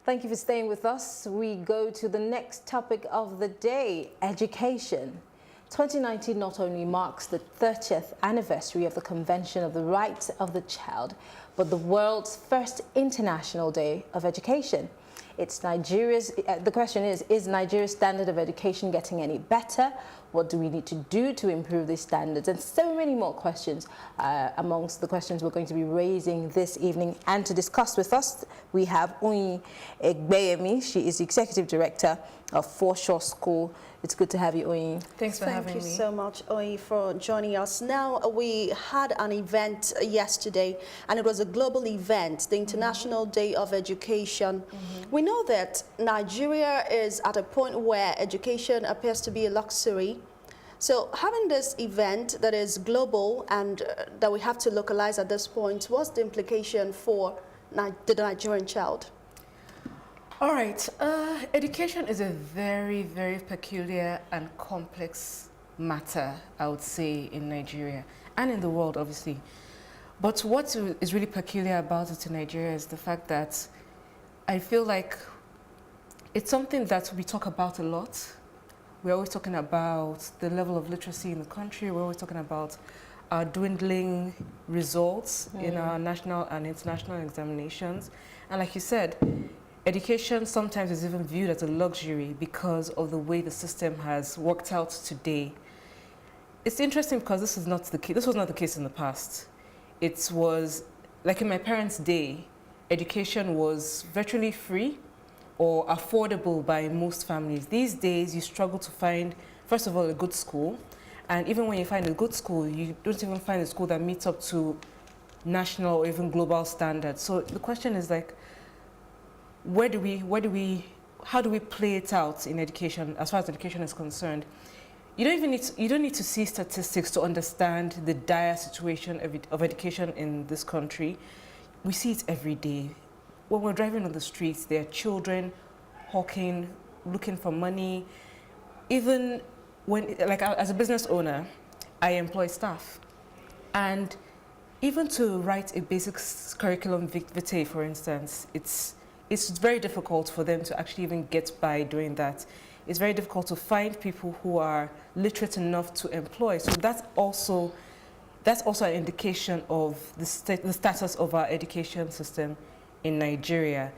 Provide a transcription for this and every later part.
Thank you for staying with us. We go to the next topic of the day, education. 2019 not only marks the 30th anniversary of the Convention of the Rights of the Child, but the world's first International Day of Education. It's Nigeria's, the question is Nigeria's standard of education getting any better? What do we need to do to improve these standards? And so many more questions amongst the questions we're going to be raising this evening. And to discuss with us, we have Oyin Egbeyemi. She is the Executive Director of Foreshore School. It's good to have you, Oyin. Thanks for having me. Thank you so much, Oyin, for joining us. Now, we had an event yesterday, and it was a global event, the International Day of Education. We know that Nigeria is at a point where education appears to be a luxury. So having this event that is global and that we have to localize at this point, what's the implication for the Nigerian child? All right, education is a very, very peculiar and complex matter, I would say, in Nigeria and in the world, obviously. But what is really peculiar about it in Nigeria is the fact that I feel like it's something that we talk about a lot. We're always talking about the level of literacy in the country. We're always talking about our dwindling results in our national and international examinations. And like you said, education sometimes is even viewed as a luxury because of the way the system has worked out today. It's interesting because this is not the case. This was not the case in the past. It was like in my parents' day, education was virtually free or affordable by most families. These days, you struggle to find, first of all, a good school. And even when you find a good school, you don't even find a school that meets up to national or even global standards. So the question is like, how do we play it out in education as far as education is concerned? You don't need to see statistics to understand the dire situation of education in this country. We see it every day. When we're driving on the streets, there are children hawking, looking for money. Even when, like as a business owner, I employ staff. And even to write a basic curriculum vitae, for instance, it's very difficult for them to actually even get by doing that. It's very difficult to find people who are literate enough to employ. So that's also an indication of the status of our education system in Nigeria.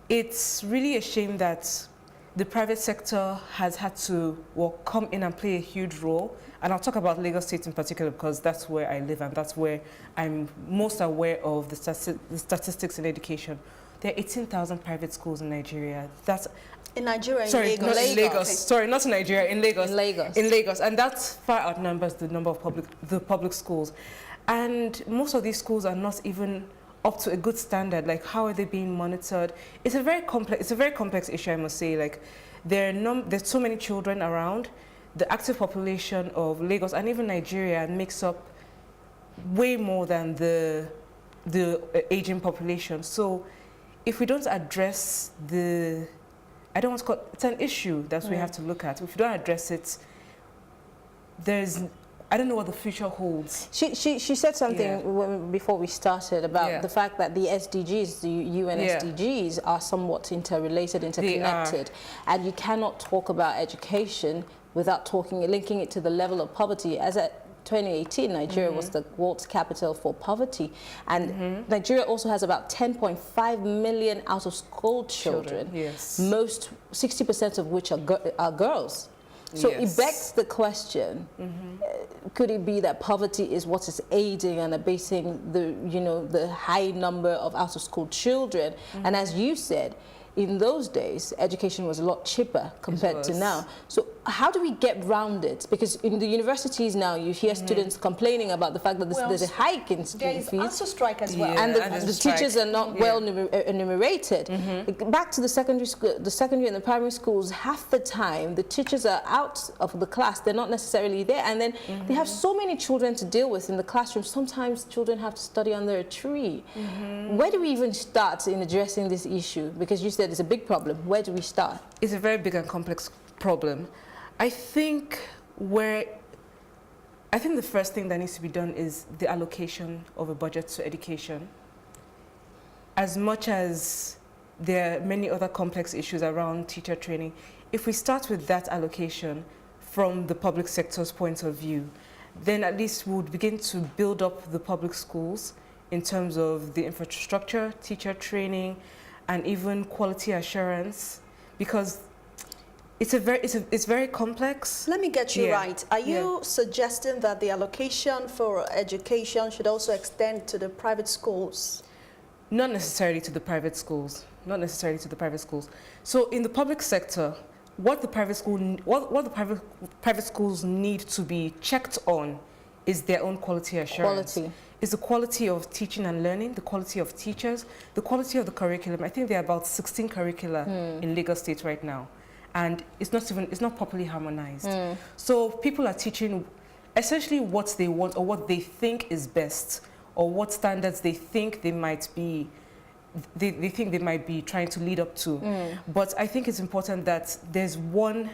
It's really a shame that the private sector has had to come in and play a huge role. And I'll talk about Lagos State in particular because that's where I live and that's where I'm most aware of the statistics in education. There are 18,000 private schools in Nigeria. That's in Nigeria, sorry, in not Lagos. in Lagos. Okay. Sorry, not in Nigeria. In Lagos. In Lagos. In Lagos, and that far outnumbers the number of public schools. And most of these schools are not even up to a good standard. Like, how are they being monitored? It's a very complex issue, I must say. Like, there's so many children around. The active population of Lagos and even Nigeria makes up way more than the aging population. So if we don't address I don't want to call it's an issue that we have to look at. If we don't address it, I don't know what the future holds. She said something before we started about the fact that the SDGs, the UN SDGs, are somewhat interrelated, interconnected, and you cannot talk about education without linking it to the level of poverty. As at 2018, Nigeria was the world's capital for poverty, and Nigeria also has about 10.5 million out-of-school children. Yes. Most 60% of which are girls. So it begs the question, could it be that poverty is what is aiding and abating the high number of out-of-school children? And as you said, in those days, education was a lot cheaper compared to now. So how do we get round it? Because in the universities now, you hear students complaining about the fact that there's a hike in school fees. There is also strike as well. And the teachers are not well enumerated. Back to the secondary and the primary schools, half the time, the teachers are out of the class. They're not necessarily there. And then they have so many children to deal with in the classroom. Sometimes children have to study under a tree. Where do we even start in addressing this issue? Because you said it's a big problem. Where do we start? It's a very big and complex problem. I think the first thing that needs to be done is the allocation of a budget to education. As much as there are many other complex issues around teacher training. If we start with that allocation from the public sector's point of view, then at least we would begin to build up the public schools in terms of the infrastructure, teacher training, and even quality assurance, because it's very complex. Let me get you Yeah. right. Are you suggesting that the allocation for education should also extend to the private schools? Not necessarily to the private schools. Not necessarily to the private schools. So in the public sector, what the private private schools need to be checked on is their own quality assurance. Quality. Is the quality of teaching and learning, the quality of teachers, the quality of the curriculum. I think there are about 16 curricula in Lagos State right now, and it's not properly harmonized. So people are teaching essentially what they want or what they think is best, or what standards they think they might be trying to lead up to. But I think it's important that there's one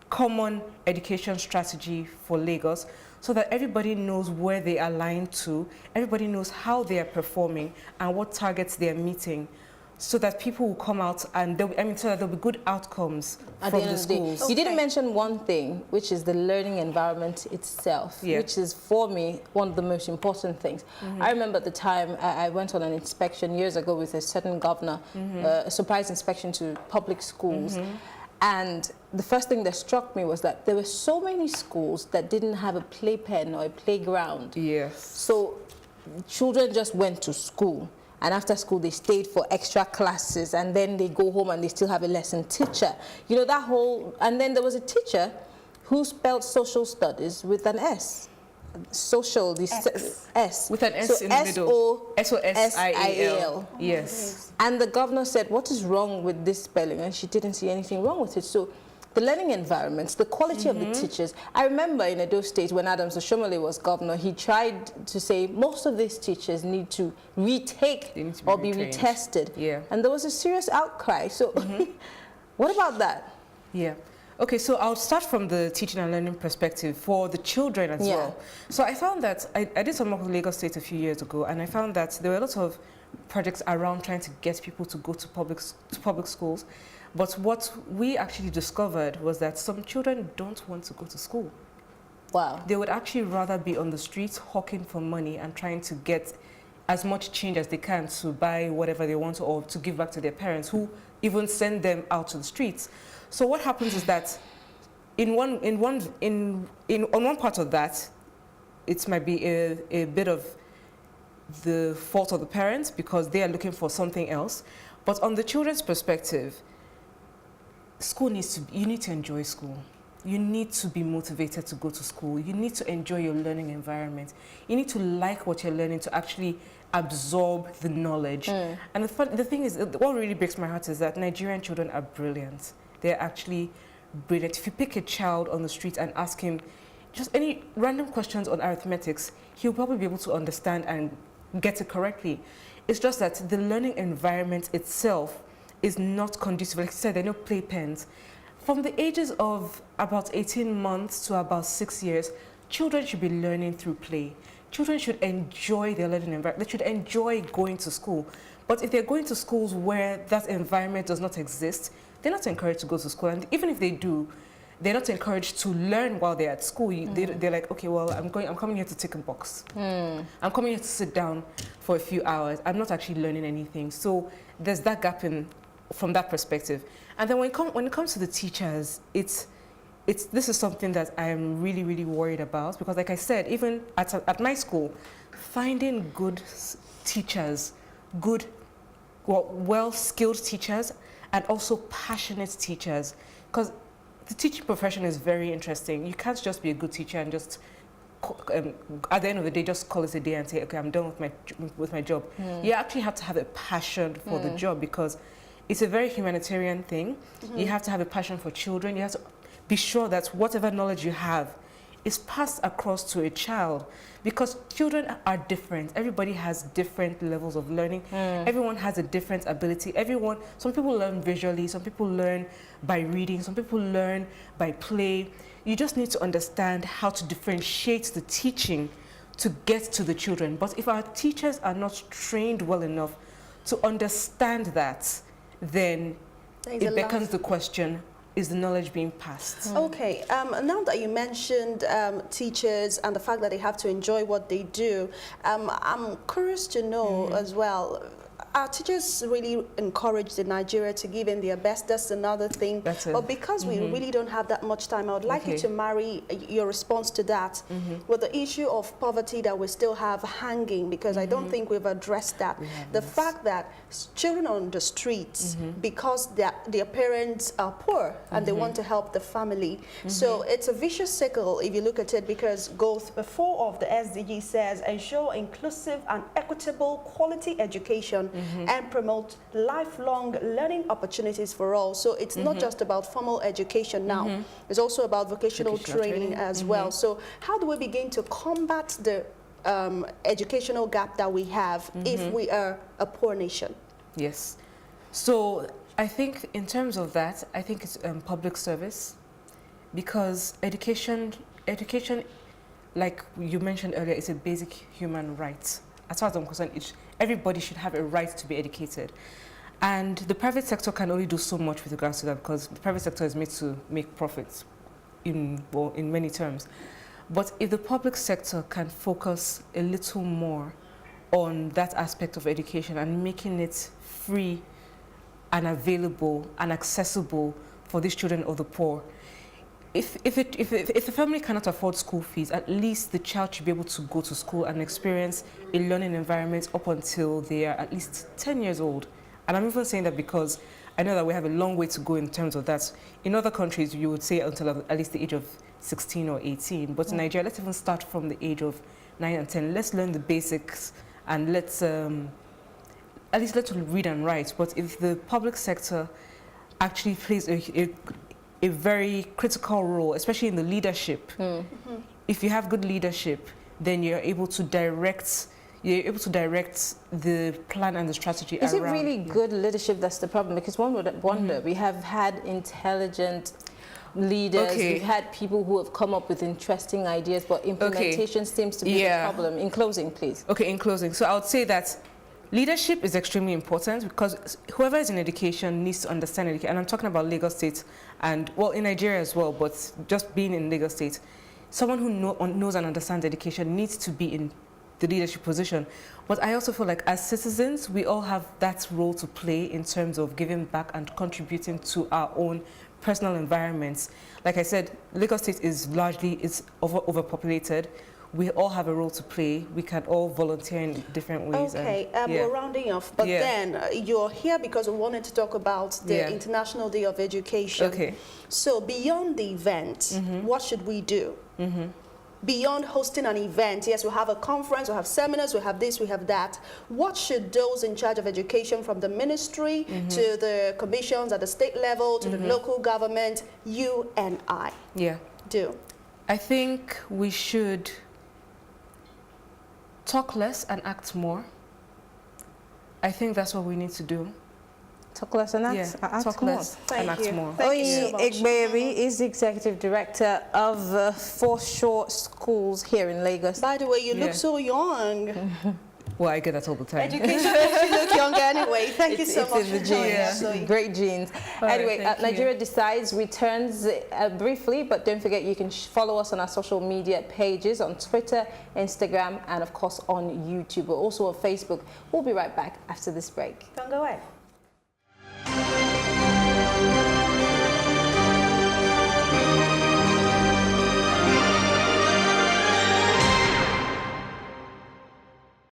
common education strategy for Lagos, so that everybody knows where they align to, everybody knows how they are performing and what targets they are meeting, so that people will come out and so that there'll be good outcomes At from the end the of the day. schools. You didn't mention one thing, which is the learning environment itself, Yeah. which is, for me, one of the most important things. I remember at the time I went on an inspection years ago with a certain governor, a surprise inspection to public schools. And the first thing that struck me was that there were so many schools that didn't have a playpen or a playground. Yes. So children just went to school, and after school they stayed for extra classes, and then they go home and they still have a lesson teacher. You know, that whole, and then there was a teacher who spelled social studies with an S. Social, the S. With an S in the middle. S-O-S-I-A-L. Yes. And the governor said, what is wrong with this spelling? And she didn't see anything wrong with it. So the learning environments, the quality of the teachers. I remember in Edo State when Adams Oshomole was governor, he tried to say most of these teachers need to retake They need to or be retrained. retested. Yeah. And there was a serious outcry. So what about that? Yeah. Okay, so I'll start from the teaching and learning perspective for the children as well. So I found that I did some work with Lagos State a few years ago, and I found that there were a lot of projects around trying to get people to go to public schools. But what we actually discovered was that some children don't want to go to school. Wow. They would actually rather be on the streets hawking for money and trying to get as much change as they can to buy whatever they want or to give back to their parents, who even send them out to the streets. So what happens is that on one part of that, it might be a bit of the fault of the parents because they are looking for something else. But on the children's perspective, you need to enjoy school. You need to be motivated to go to school. You need to enjoy your learning environment. You need to like what you're learning to actually absorb the knowledge. And the thing is, what really breaks my heart is that Nigerian children are brilliant. They're actually brilliant. If you pick a child on the street and ask him just any random questions on arithmetics, he'll probably be able to understand and get it correctly. It's just that the learning environment itself is not conducive. Like I said, there are no playpens. From the ages of about 18 months to about 6 years, children should be learning through play. Children should enjoy their learning environment. They should enjoy going to school. But if they're going to schools where that environment does not exist, they're not encouraged to go to school. And even if they do, they're not encouraged to learn while they're at school. They're like, okay, well, I'm coming here to tick a box. I'm coming here to sit down for a few hours. I'm not actually learning anything. So there's that gap from that perspective. And then when it comes to the teachers, this is something that I am really, really worried about, because like I said, even at my school, finding good teachers, well-skilled teachers, and also passionate teachers, because the teaching profession is very interesting. You can't just be a good teacher and just at the end of the day just call it a day and say, okay, I'm done with my job. You actually have to have a passion for the job, because it's a very humanitarian thing. You have to have a passion for children. You have to be sure that whatever knowledge you have is passed across to a child, because children are different. Everybody has different levels of learning. Everyone has a different ability. Some people learn visually, some people learn by reading, some people learn by play. You just need to understand how to differentiate the teaching to get to the children. But if our teachers are not trained well enough to understand that, then There's it a becomes lot. the question, is the knowledge being passed? Okay, now that you mentioned teachers and the fact that they have to enjoy what they do, I'm curious to know as well, are teachers really encouraged in Nigeria to give in their best? That's another thing. That's it. But because we really don't have that much time, I would like you Okay. to marry your response to that with the issue of poverty that we still have hanging, because I don't think we've addressed that. The fact that children on the streets, because their parents are poor and they want to help the family. So it's a vicious cycle if you look at it, because goal 4 of the SDG says ensure inclusive and equitable quality education and promote lifelong learning opportunities for all. So it's not just about formal education now. It's also about vocational training as well. So how do we begin to combat the educational gap that we have if we are a poor nation? Yes. So I think in terms of that, I think it's public service, because education, like you mentioned earlier, is a basic human right. As far as I'm concerned, everybody should have a right to be educated. And the private sector can only do so much with regards to that, because the private sector is made to make profits in many terms. But if the public sector can focus a little more on that aspect of education and making it free and available and accessible for these children of the poor, if the family cannot afford school fees, at least the child should be able to go to school and experience a learning environment up until they are at least 10 years old. And I'm even saying that because I know that we have a long way to go in terms of that. In other countries, you would say until at least the age of 16 or 18. But in Nigeria, let's even start from the age of 9 and 10. Let's learn the basics, and let's at least let's read and write. But if the public sector actually plays a very critical role, especially in the leadership, if you have good leadership, then you're able to direct the plan and the strategy Is around. it really good leadership that's the problem? Because one would wonder, we have had intelligent leaders, we've had people who have come up with interesting ideas, but implementation seems to be the problem. In closing, please. Okay, in closing. So I would say that leadership is extremely important, because whoever is in education needs to understand education. And I'm talking about Lagos State and, well, in Nigeria as well, but just being in Lagos State, someone who knows and understands education needs to be in the leadership position. But I also feel like as citizens, we all have that role to play in terms of giving back and contributing to our own personal environments. Like I said, Lagos State is largely overpopulated. We all have a role to play. We can all volunteer in different ways. Okay, we're rounding off, but then you're here because we wanted to talk about the International Day of Education. Okay. So beyond the event, what should we do? Beyond hosting an event, yes, we have a conference, we have seminars, we have this, we have that. What should those in charge of education, from the ministry to the commissions at the state level to the local government, you and I, do? I think we should talk less and act more. I think that's what we need to do. Talk less and act, act talk more. less and act more. Oyin Egbeyemi is the Executive Director of Foreshore Schools here in Lagos. By the way, you look so young. Well, I get that all the time. Education makes you look younger anyway. Thank you so much in the for joining us. genes. Great genes. Anyway, Nigeria Decides returns briefly, but don't forget you can follow us on our social media pages on Twitter, Instagram, and of course on YouTube. We're also on Facebook. We'll be right back after this break. Don't go away.